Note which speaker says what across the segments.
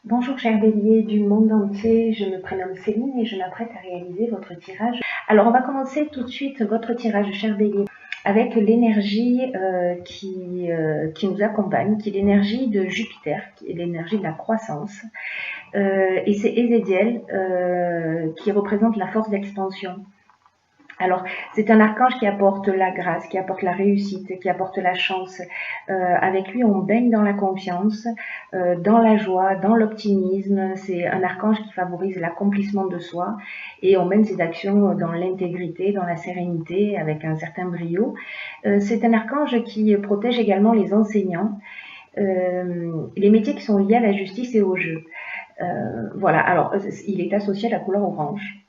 Speaker 1: Bonjour chers béliers du monde entier, je me prénomme Céline et je m'apprête à réaliser votre tirage. Alors on va commencer tout de suite votre tirage chers béliers avec l'énergie qui nous accompagne, qui est l'énergie de Jupiter, qui est l'énergie de la croissance. Et c'est Ézéchiel qui représente la force d'expansion. Alors, c'est un archange qui apporte la grâce, qui apporte la réussite, qui apporte la chance. Avec lui, on baigne dans la confiance, dans la joie, dans l'optimisme. C'est un archange qui favorise l'accomplissement de soi et on mène ses actions dans l'intégrité, dans la sérénité, avec un certain brio. C'est un archange qui protège également les enseignants, les métiers qui sont liés à la justice et au jeu. Voilà, alors il est associé à la couleur orange.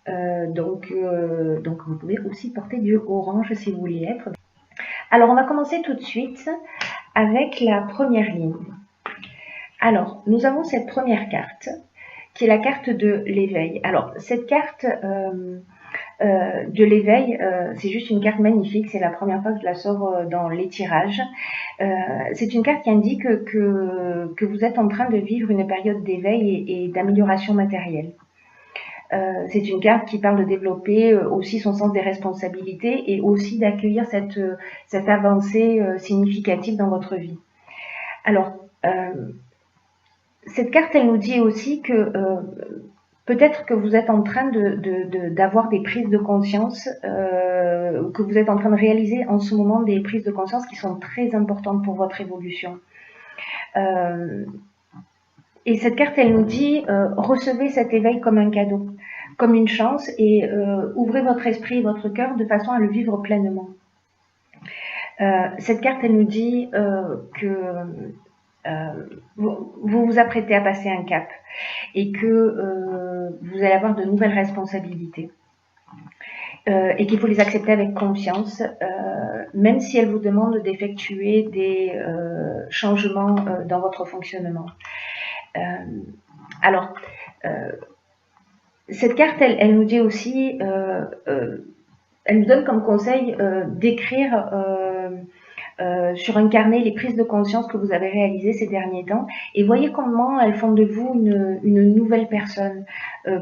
Speaker 1: Donc vous pouvez aussi porter du orange si vous voulez être. Alors on va commencer tout de suite avec la première ligne. Alors nous avons cette première carte qui est la carte de l'éveil. Alors cette carte de l'éveil, c'est juste une carte magnifique, c'est la première fois que je la sors dans les tirages. C'est une carte qui indique que vous êtes en train de vivre une période d'éveil et d'amélioration matérielle. C'est une carte qui parle de développer aussi son sens des responsabilités et aussi d'accueillir cette avancée significative dans votre vie. Alors, cette carte, elle nous dit aussi que peut-être que vous êtes en train d'avoir des prises de conscience, que vous êtes en train de réaliser en ce moment des prises de conscience qui sont très importantes pour votre évolution. Et cette carte, elle nous dit, recevez cet éveil comme un cadeau, comme une chance, et ouvrez votre esprit et votre cœur de façon à le vivre pleinement. Cette carte, elle nous dit que vous vous apprêtez à passer un cap et que vous allez avoir de nouvelles responsabilités. Et qu'il faut les accepter avec confiance, même si elles vous demandent d'effectuer des changements dans votre fonctionnement. Alors, cette carte, elle nous dit aussi, elle nous donne comme conseil d'écrire sur un carnet les prises de conscience que vous avez réalisées ces derniers temps et voyez comment elles font de vous une nouvelle personne,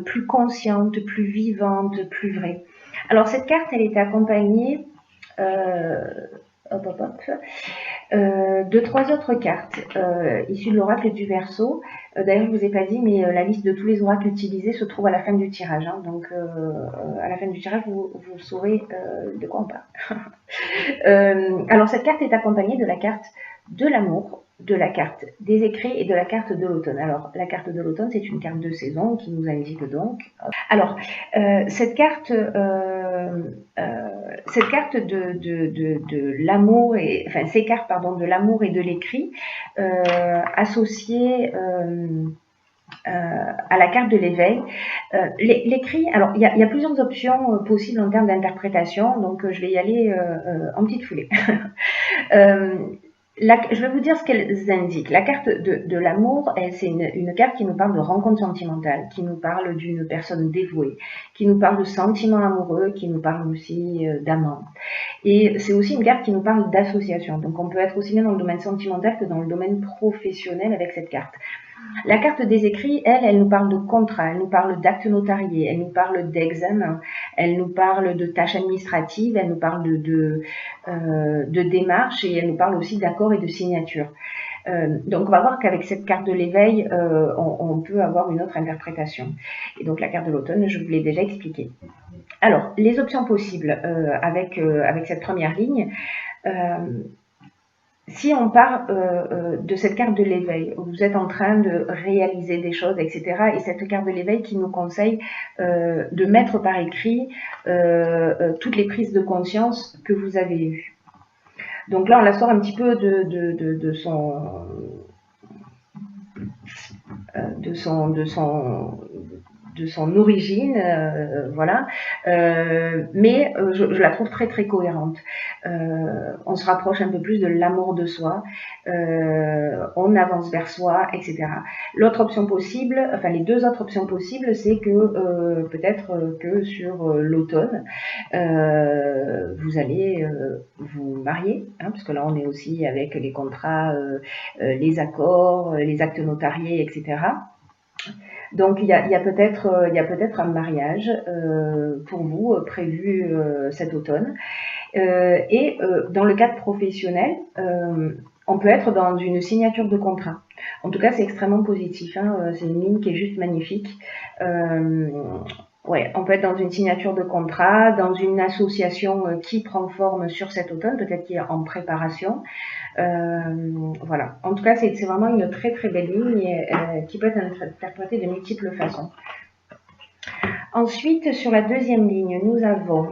Speaker 1: plus consciente, plus vivante, plus vraie. Alors cette carte, elle est accompagnée de 3 autres cartes issues de l'oracle du Verseau. D'ailleurs, je ne vous ai pas dit, mais la liste de tous les oracles utilisés se trouve à la fin du tirage. Hein. Donc, à la fin du tirage, vous saurez de quoi on parle. Alors, cette carte est accompagnée de la carte de l'amour, de la carte des écrits et de la carte de l'automne. Alors, la carte de l'automne, c'est une carte de saison qui nous indique donc... Alors, cette carte de l'amour, enfin ces cartes pardon, de l'amour et de l'écrit, associées à la carte de l'éveil. L'écrit, alors il y a plusieurs options possibles en termes d'interprétation, donc je vais y aller en petite foulée. Je vais vous dire ce qu'elles indiquent. La carte de l'amour, c'est une carte qui nous parle de rencontre sentimentale, qui nous parle d'une personne dévouée, qui nous parle de sentiments amoureux, qui nous parle aussi d'amant. Et c'est aussi une carte qui nous parle d'association. Donc on peut être aussi bien dans le domaine sentimental que dans le domaine professionnel avec cette carte. La carte des écrits, elle nous parle de contrat, elle nous parle d'actes notariés, elle nous parle d'examen, elle nous parle de tâches administratives, elle nous parle de démarches et elle nous parle aussi d'accords et de signatures. Donc on va voir qu'avec cette carte de l'éveil, on peut avoir une autre interprétation. Et donc la carte de l'automne, je vous l'ai déjà expliqué. Alors, les options possibles avec cette première ligne, si on part de cette carte de l'éveil, vous êtes en train de réaliser des choses, etc. Et cette carte de l'éveil qui nous conseille de mettre par écrit toutes les prises de conscience que vous avez eues. Donc là, on la sort un petit peu de son origine, voilà, mais je la trouve très très cohérente. On se rapproche un peu plus de l'amour de soi, on avance vers soi, etc. L'autre option possible, enfin les 2 autres options possibles, c'est que peut-être que sur l'automne, vous allez vous marier, hein, parce que là on est aussi avec les contrats, les accords, les actes notariés, etc. Donc il y a peut-être un mariage pour vous prévu cet automne. Dans le cadre professionnel, on peut être dans une signature de contrat. En tout cas, c'est extrêmement positif, hein. C'est une ligne qui est juste magnifique. Ouais, on peut être dans une signature de contrat, dans une association qui prend forme sur cet automne, peut-être qui est en préparation. Voilà. En tout cas, c'est vraiment une très très belle ligne qui peut être interprétée de multiples façons. Ensuite, sur la deuxième ligne, nous avons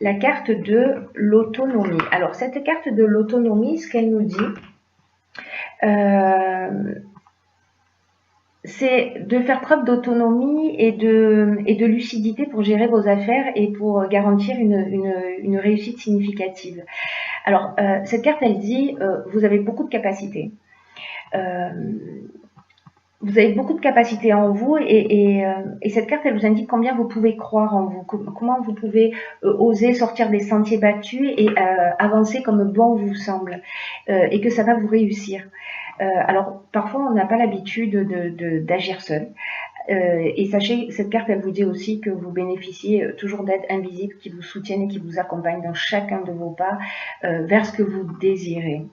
Speaker 1: la carte de l'autonomie. Alors, cette carte de l'autonomie, ce qu'elle nous dit, c'est de faire preuve d'autonomie et de lucidité pour gérer vos affaires et pour garantir une réussite significative. Alors, cette carte, elle dit, vous avez beaucoup de capacités. Vous avez beaucoup de capacités en vous et cette carte, elle vous indique combien vous pouvez croire en vous, comment vous pouvez oser sortir des sentiers battus et avancer comme bon vous semble et que ça va vous réussir. Alors, parfois, on n'a pas l'habitude d'agir seul. Et sachez, cette carte, elle vous dit aussi que vous bénéficiez toujours d'aides invisibles qui vous soutiennent et qui vous accompagnent dans chacun de vos pas vers ce que vous désirez.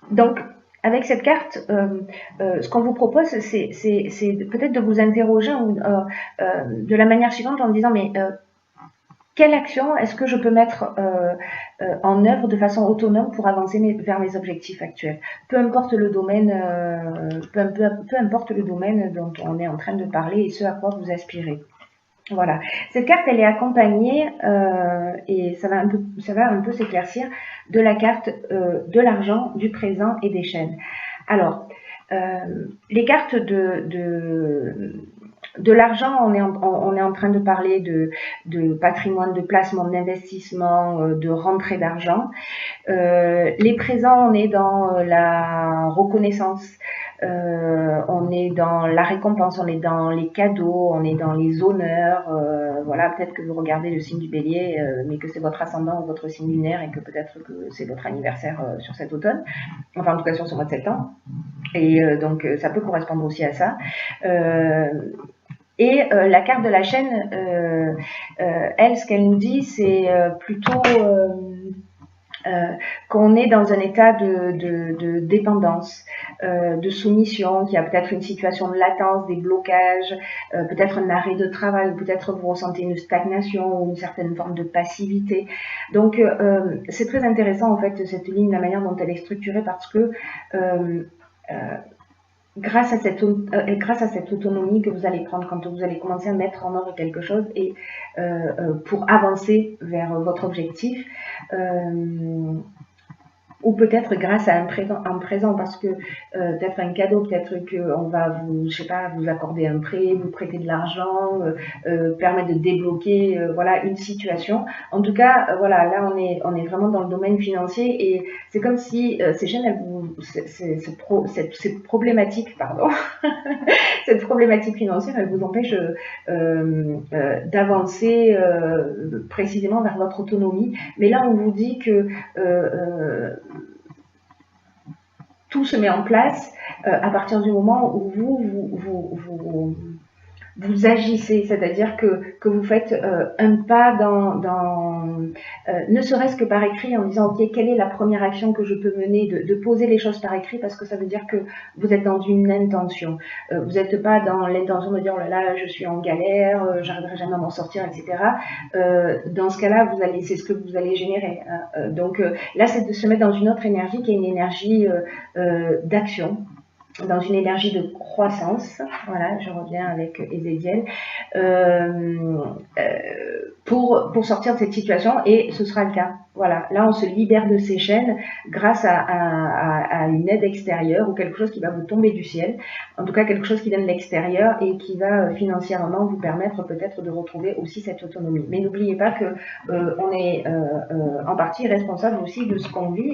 Speaker 1: Donc, avec cette carte, ce qu'on vous propose, c'est peut-être de vous interroger de la manière suivante en disant, mais quelle action est-ce que je peux mettre en œuvre de façon autonome pour avancer vers mes objectifs actuels? Peu importe le domaine, peu importe le domaine dont on est en train de parler et ce à quoi vous aspirez. Voilà. Cette carte, elle est accompagnée, et ça va un peu s'éclaircir, de la carte de l'argent, du présent et des chaînes. Alors, les cartes de l'argent, on est en train de parler de patrimoine, de placement, d'investissement, de rentrée d'argent. Les présents, on est dans la reconnaissance, on est dans la récompense, on est dans les cadeaux, on est dans les honneurs. Voilà, peut-être que vous regardez le signe du bélier, mais que c'est votre ascendant ou votre signe lunaire et que peut-être que c'est votre anniversaire sur cet automne, enfin en tout cas sur ce mois de septembre. Et donc ça peut correspondre aussi à ça. Et la carte de la chaîne, elle, ce qu'elle nous dit, c'est plutôt qu'on est dans un état de dépendance, de soumission, qu'il y a peut-être une situation de latence, des blocages, peut-être un arrêt de travail, peut-être vous ressentez une stagnation ou une certaine forme de passivité. Donc c'est très intéressant en fait cette ligne, la manière dont elle est structurée, parce que grâce à cette autonomie que vous allez prendre quand vous allez commencer à mettre en œuvre quelque chose et pour avancer vers votre objectif, ou peut-être grâce à un présent parce que peut-être un cadeau, peut-être qu'on va vous, je sais pas, vous accorder un prêt, vous prêter de l'argent, permettre de débloquer voilà une situation. En tout cas, voilà, là on est vraiment dans le domaine financier et c'est comme si ces chaînes, cette problématique, pardon, cette problématique financière, elle vous empêche d'avancer précisément vers votre autonomie. Mais là, on vous dit que tout se met en place à partir du moment où vous agissez, c'est-à-dire que vous faites un pas ne serait-ce que par écrit, en disant ok, quelle est la première action que je peux mener, de poser les choses par écrit, parce que ça veut dire que vous êtes dans une intention. Vous n'êtes pas dans l'intention de dire oh là là, je suis en galère, j'arriverai jamais à m'en sortir, etc. Dans ce cas-là, c'est ce que vous allez générer. Hein. Donc là, c'est de se mettre dans une autre énergie qui est une énergie d'action, dans une énergie de croissance, voilà, je reviens avec Ezekiel, pour sortir de cette situation, et ce sera le cas. Voilà, là on se libère de ces chaînes grâce à une aide extérieure ou quelque chose qui va vous tomber du ciel, en tout cas quelque chose qui vient de l'extérieur et qui va financièrement vous permettre peut-être de retrouver aussi cette autonomie. Mais n'oubliez pas que on est en partie responsable aussi de ce qu'on vit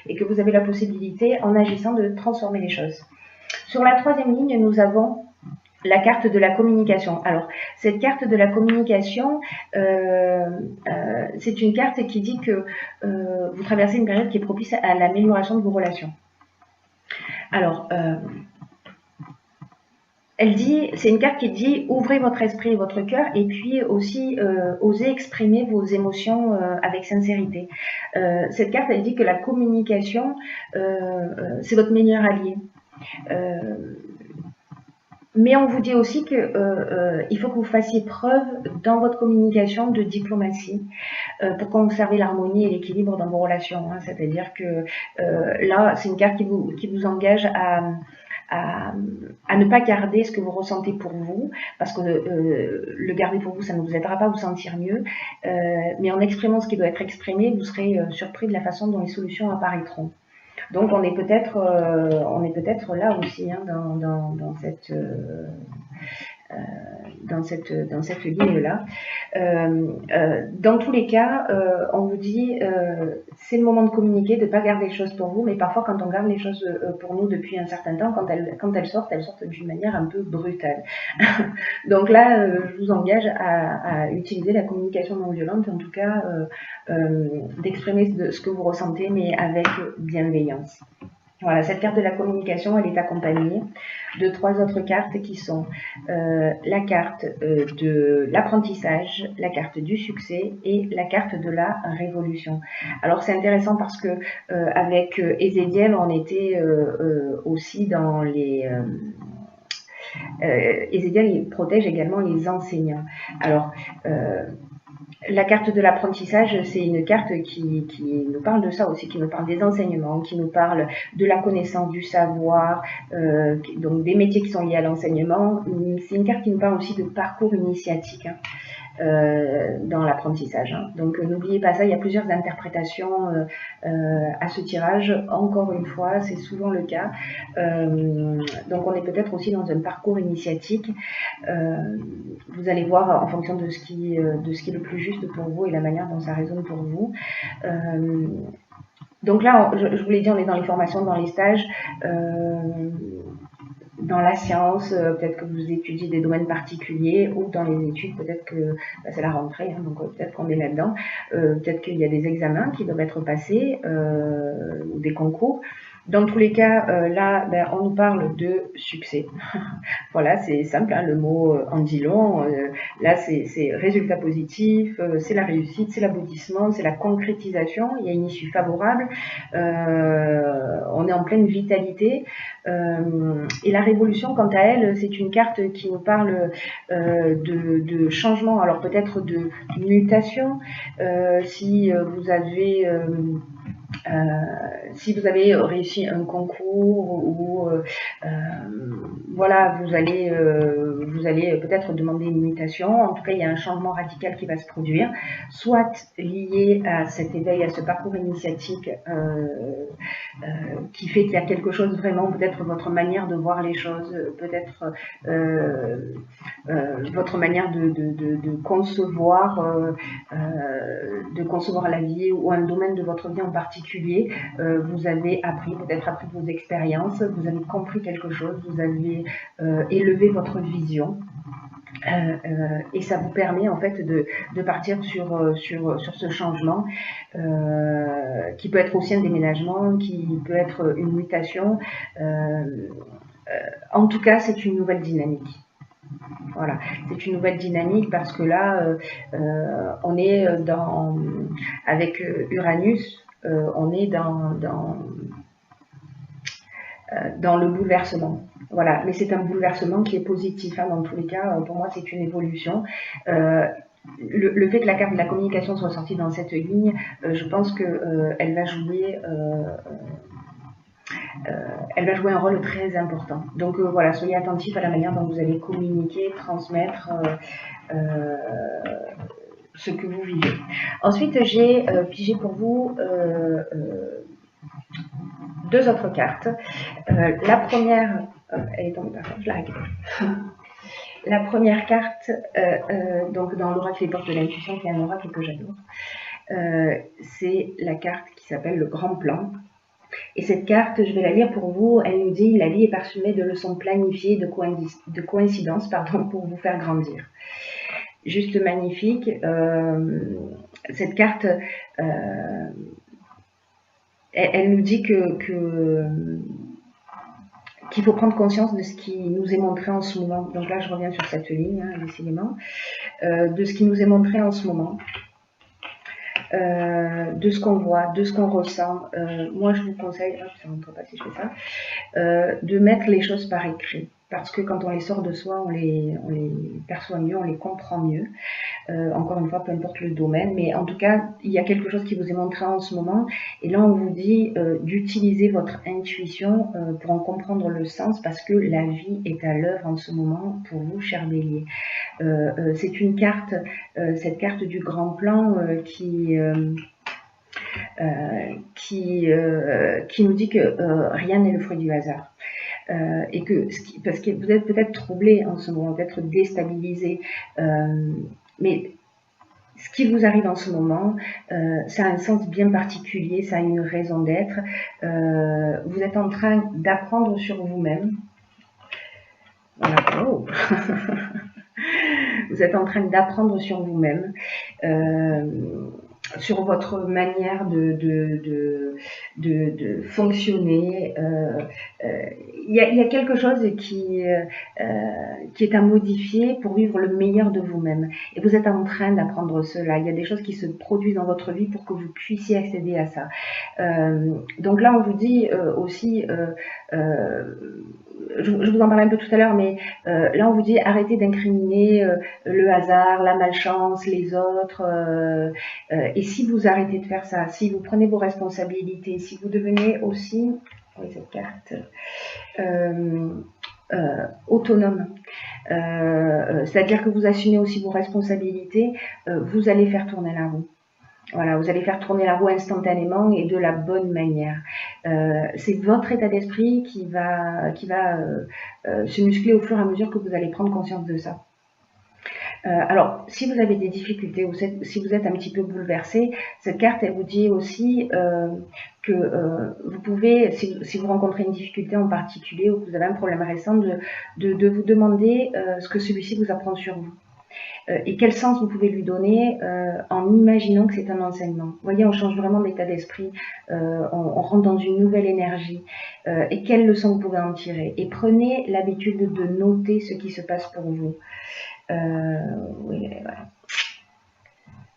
Speaker 1: et que vous avez la possibilité, en agissant, de transformer les choses. Sur la troisième ligne, nous avons la carte de la communication. Alors, cette carte de la communication, c'est une carte qui dit que vous traversez une période qui est propice à l'amélioration de vos relations. Alors, elle dit, c'est une carte qui dit ouvrez votre esprit et votre cœur et puis aussi osez exprimer vos émotions avec sincérité. Cette carte, elle dit que la communication, c'est votre meilleur allié. Mais on vous dit aussi que il faut que vous fassiez preuve dans votre communication de diplomatie pour conserver l'harmonie et l'équilibre dans vos relations. Hein. C'est-à-dire que là, c'est une carte qui vous engage à ne pas garder ce que vous ressentez pour vous, parce que le garder pour vous, ça ne vous aidera pas à vous sentir mieux, mais en exprimant ce qui doit être exprimé, vous serez surpris de la façon dont les solutions apparaîtront. Donc on est peut-être là aussi hein, dans cette ligne-là. Dans tous les cas, on vous dit c'est le moment de communiquer, de ne pas garder les choses pour vous, mais parfois quand on garde les choses pour nous depuis un certain temps, quand elles sortent d'une manière un peu brutale. Donc là, je vous engage à utiliser la communication non violente, en tout cas d'exprimer ce que vous ressentez, mais avec bienveillance. Voilà, cette carte de la communication, elle est accompagnée de 3 autres cartes qui sont la carte de l'apprentissage, la carte du succès et la carte de la révolution. Alors c'est intéressant parce que avec Ézéchiel, on était aussi dans les... Ézéchiel, il protège également les enseignants. Alors, la carte de l'apprentissage, c'est une carte qui nous parle de ça aussi, qui nous parle des enseignements, qui nous parle de la connaissance, du savoir, donc des métiers qui sont liés à l'enseignement. C'est une carte qui nous parle aussi de parcours initiatique. Hein. Dans l'apprentissage. Hein. Donc n'oubliez pas ça, il y a plusieurs interprétations à ce tirage. Encore une fois, c'est souvent le cas. Donc on est peut-être aussi dans un parcours initiatique. Vous allez voir en fonction de ce qui est le plus juste pour vous et la manière dont ça résonne pour vous. Donc là, je vous l'ai dit, on est dans les formations, dans les stages. Dans la science, peut-être que vous étudiez des domaines particuliers, ou dans les études, peut-être que c'est la rentrée, hein, donc peut-être qu'on est là-dedans, peut-être qu'il y a des examens qui doivent être passés, ou des concours. Dans tous les cas, là, on nous parle de succès. Voilà, c'est simple, hein, le mot en dit long. Là, c'est résultat positif, c'est la réussite, c'est l'aboutissement, c'est la concrétisation. Il y a une issue favorable. On est en pleine vitalité. Et la révolution, quant à elle, c'est une carte qui nous parle de changement. Alors peut-être de mutation. Si vous avez réussi un concours ou voilà, vous allez peut-être demander une mutation. En tout cas, il y a un changement radical qui va se produire, soit lié à cet éveil, à ce parcours initiatique qui fait qu'il y a quelque chose vraiment, peut-être votre manière de voir les choses, peut-être votre manière de concevoir la vie ou un domaine de votre vie en particulier. Vous avez peut-être appris de vos expériences, vous avez compris quelque chose, vous avez élevé votre vision. Et ça vous permet en fait de partir sur ce changement qui peut être aussi un déménagement, qui peut être une mutation. En tout cas, c'est une nouvelle dynamique. Voilà, c'est une nouvelle dynamique parce que là, on est avec Uranus, on est dans le bouleversement. Voilà, mais c'est un bouleversement qui est positif. Hein, dans tous les cas, pour moi, c'est une évolution. Le fait que la carte de la communication soit sortie dans cette ligne, je pense qu'elle va jouer un rôle très important. Donc voilà, soyez attentifs à la manière dont vous allez communiquer, transmettre ce que vous vivez. Ensuite, j'ai pigé pour vous 2 autres cartes. La première, elle est tombée par contre, je la récupère. La première carte, donc dans l'oracle Les Portes de l'Intuition, qui est un oracle que j'adore, c'est la carte qui s'appelle le Grand Plan. Et cette carte, je vais la lire pour vous, elle nous dit « La vie est parsemée de leçons planifiées, de coïncidences pour vous faire grandir ». Juste magnifique. Cette carte, elle nous dit que qu'il faut prendre conscience de ce qui nous est montré en ce moment. Donc là, je reviens sur cette ligne, hein, décidément, de ce qui nous est montré en ce moment. De ce qu'on voit, de ce qu'on ressent. Moi, je vous conseille, hop, ça ne rentre pas si je fais ça, de mettre les choses par écrit. Parce que quand on les sort de soi, on les perçoit mieux, on les comprend mieux. Encore une fois, peu importe le domaine, mais en tout cas, il y a quelque chose qui vous est montré en ce moment. Et là, on vous dit d'utiliser votre intuition pour en comprendre le sens, parce que la vie est à l'œuvre en ce moment pour vous, cher Bélier. C'est une carte, cette carte du grand plan qui nous dit que rien n'est le fruit du hasard. Et que, parce que vous êtes peut-être troublé en ce moment, peut-être déstabilisé, mais ce qui vous arrive en ce moment, ça a un sens bien particulier, ça a une raison d'être. Vous êtes en train d'apprendre sur vous-même. Voilà. Oh. Vous êtes en train d'apprendre sur vous-même, sur votre manière de fonctionner. Il y a quelque chose qui est à modifier pour vivre le meilleur de vous-même. Et vous êtes en train d'apprendre cela. Il y a des choses qui se produisent dans votre vie pour que vous puissiez accéder à ça. Donc là, on vous dit aussi... je vous en parlais un peu tout à l'heure, mais là on vous dit arrêtez d'incriminer le hasard, la malchance, les autres. Et si vous arrêtez de faire ça, si vous prenez vos responsabilités, si vous devenez aussi, oui, cette carte, autonome, c'est-à-dire que vous assumez aussi vos responsabilités, vous allez faire tourner la roue. Voilà, vous allez faire tourner la roue instantanément et de la bonne manière. C'est votre état d'esprit qui va se muscler au fur et à mesure que vous allez prendre conscience de ça. Alors, si vous avez des difficultés ou si vous êtes un petit peu bouleversé, cette carte, elle vous dit aussi que vous pouvez, si vous rencontrez une difficulté en particulier ou que vous avez un problème récent, de vous demander ce que celui-ci vous apprend sur vous. Et quel sens vous pouvez lui donner en imaginant que c'est un enseignement. Vous voyez, on change vraiment d'état d'esprit, on rentre dans une nouvelle énergie. Et quelles leçons vous pouvez en tirer. Et prenez l'habitude de noter ce qui se passe pour vous. Oui, voilà.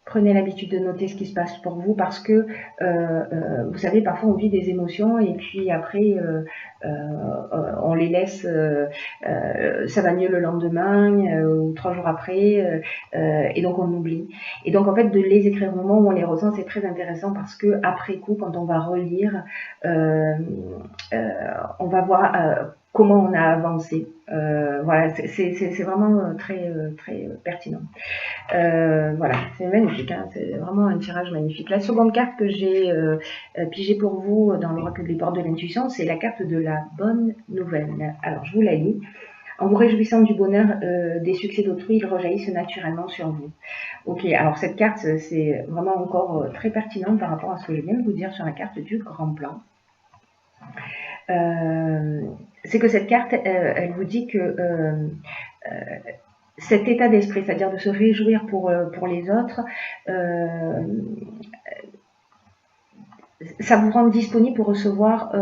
Speaker 1: Prenez l'habitude de noter ce qui se passe pour vous parce que, vous savez, parfois on vit des émotions et puis après, on les laisse, ça va mieux le lendemain ou 3 jours après, et donc on oublie. Et donc en fait, de les écrire au moment où on les ressent, c'est très intéressant parce que après coup, quand on va relire, on va voir comment on a avancé. Voilà, c'est vraiment très pertinent. Voilà, c'est magnifique, hein, c'est vraiment un tirage magnifique. La seconde carte que j'ai pigée pour vous dans l'oracle des portes de l'intuition, c'est la carte de la bonne nouvelle. Alors, je vous la lis. En vous réjouissant du bonheur des succès d'autrui, ils rejaillissent naturellement sur vous. Ok, alors cette carte, c'est vraiment encore très pertinent par rapport à ce que je viens de vous dire sur la carte du grand plan. C'est que cette carte, elle vous dit que cet état d'esprit, c'est-à-dire de se réjouir pour les autres, ça vous rend disponible pour recevoir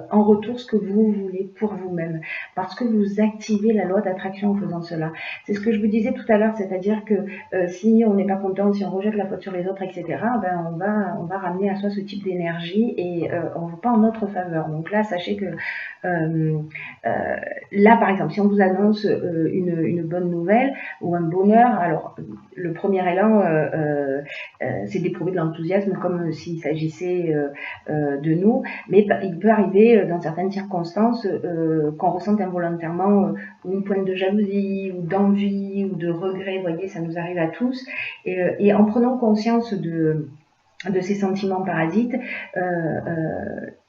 Speaker 1: en retour ce que vous voulez pour vous-même, parce que vous activez la loi d'attraction en faisant cela. C'est ce que je vous disais tout à l'heure, c'est-à-dire que si on n'est pas content, si on rejette la faute sur les autres, etc., ben on va ramener à soi ce type d'énergie et on ne va pas en notre faveur. Donc là, sachez que là, par exemple, si on vous annonce une bonne nouvelle ou un bonheur, alors le premier élan, c'est d'éprouver de l'enthousiasme comme s'il s'agissait de nous, mais il peut arriver dans certaines circonstances qu'on ressente involontairement une pointe de jalousie ou d'envie ou de regret. Vous voyez, ça nous arrive à tous. Et en prenant conscience de ces sentiments parasites,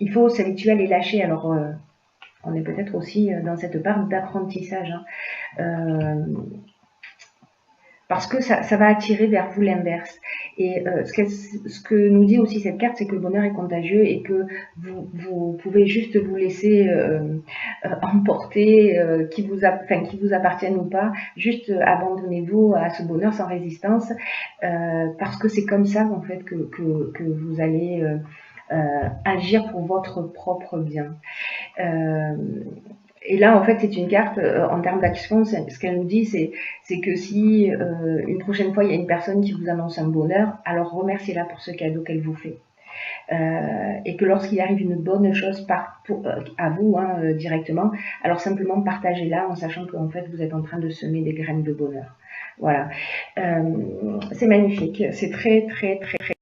Speaker 1: il faut s'habituer à les lâcher. Alors, on est peut-être aussi dans cette part d'apprentissage, hein. Parce que ça va attirer vers vous l'inverse. Et ce que nous dit aussi cette carte, c'est que le bonheur est contagieux et que vous pouvez juste vous laisser emporter, qui vous appartienne ou pas. Juste abandonnez-vous à ce bonheur sans résistance, parce que c'est comme ça en fait que vous allez agir pour votre propre bien. Et là, en fait, c'est une carte en termes d'action. Ce qu'elle nous dit, c'est que si une prochaine fois, il y a une personne qui vous annonce un bonheur, alors remerciez-la pour ce cadeau qu'elle vous fait. Et que lorsqu'il arrive une bonne chose à vous directement, alors simplement partagez-la en sachant qu'en fait, vous êtes en train de semer des graines de bonheur. Voilà. C'est magnifique. C'est très, très, très, très